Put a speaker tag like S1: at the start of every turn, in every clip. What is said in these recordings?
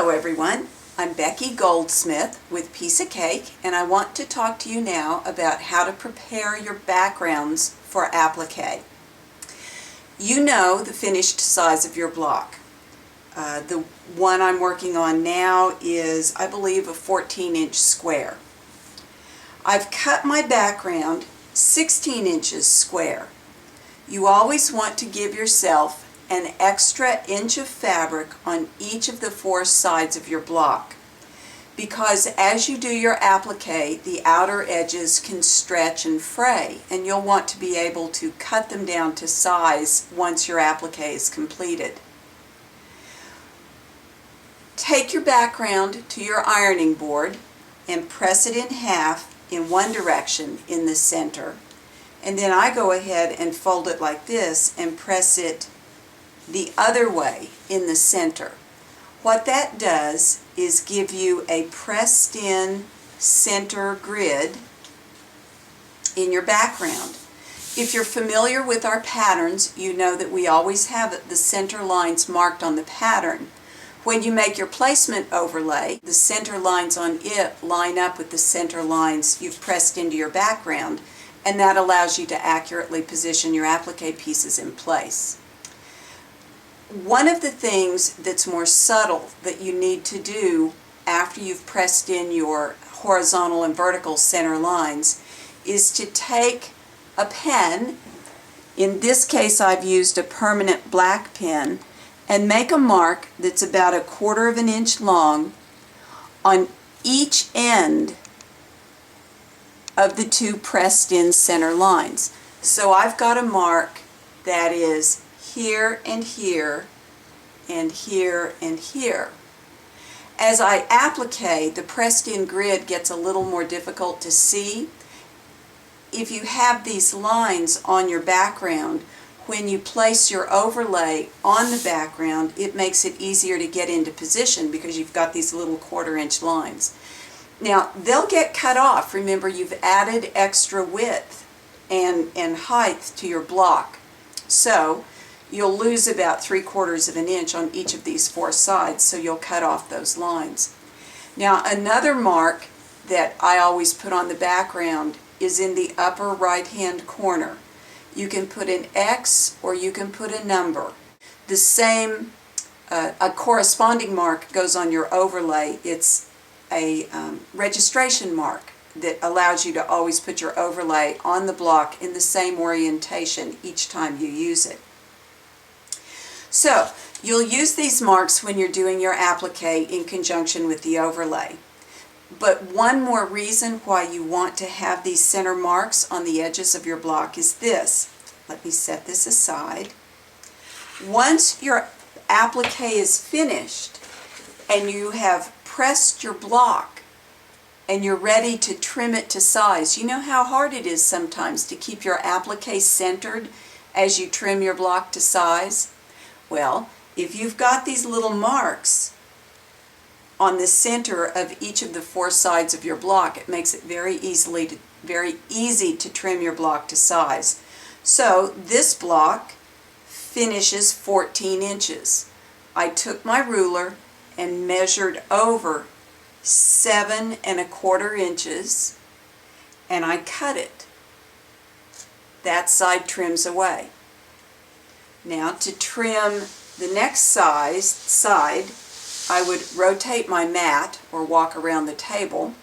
S1: Hello everyone, I'm Becky Goldsmith with Piece of Cake, and I want to talk to you now about how to prepare your backgrounds for applique. You know the finished size of your block. The one I'm working on now is, I believe, a 14-inch square. I've cut my background 16 inches square. You always want to give yourself an extra inch of fabric on each of the four sides of your block, because as you do your applique, the outer edges can stretch and fray, and you'll want to be able to cut them down to size once your applique is completed. Take your background to your ironing board and press it in half in one direction in the center, and then I go ahead and fold it like this and press it the other way in the center. What that does is give you a pressed in center grid in your background. If you're familiar with our patterns, you know that we always have the center lines marked on the pattern. When you make your placement overlay, the center lines on it line up with the center lines you've pressed into your background, and that allows you to accurately position your applique pieces in place. One of the things that's more subtle that you need to do after you've pressed in your horizontal and vertical center lines is to take a pen, in this case I've used a permanent black pen, and make a mark that's about 1/4 of an inch long on each end of the two pressed in center lines. So I've got a mark that is here and here and here and here. As I applique, the pressed in grid gets a little more difficult to see. If you have these lines on your background, when you place your overlay on the background, it makes it easier to get into position because you've got these little 1/4 inch lines. Now, they'll get cut off. Remember, you've added extra width and height to your block. So you'll lose about 3/4 of an inch on each of these four sides, so you'll cut off those lines. Now, another mark that I always put on the background is in the upper right-hand corner. You can put an X or you can put a number. The same, a corresponding mark goes on your overlay. It's a registration mark that allows you to always put your overlay on the block in the same orientation each time you use it. So, you'll use these marks when you're doing your applique in conjunction with the overlay. But one more reason why you want to have these center marks on the edges of your block is this. Let me set this aside. Once your applique is finished and you have pressed your block and you're ready to trim it to size, you know how hard it is sometimes to keep your applique centered as you trim your block to size? Well, if you've got these little marks on the center of each of the four sides of your block, it makes it very easy to trim your block to size. So this block finishes 14 inches. I took my ruler and measured over 7¼ inches, and I cut it. That side trims away. Now, to trim the next side, I would rotate my mat or walk around the table,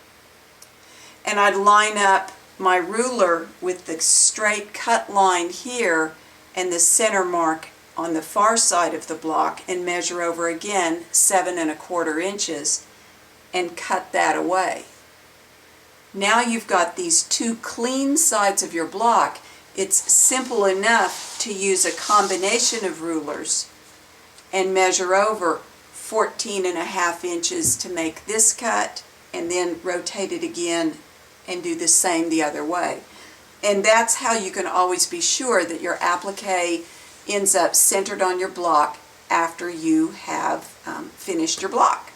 S1: and I'd line up my ruler with the straight cut line here and the center mark on the far side of the block, and measure over again 7¼ inches and cut that away. Now you've got these two clean sides of your block. It's simple enough to use a combination of rulers and measure over 14½ inches to make this cut, and then rotate it again and do the same the other way. And that's how you can always be sure that your applique ends up centered on your block after you have finished your block.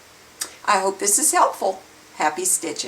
S1: I hope this is helpful. Happy stitching.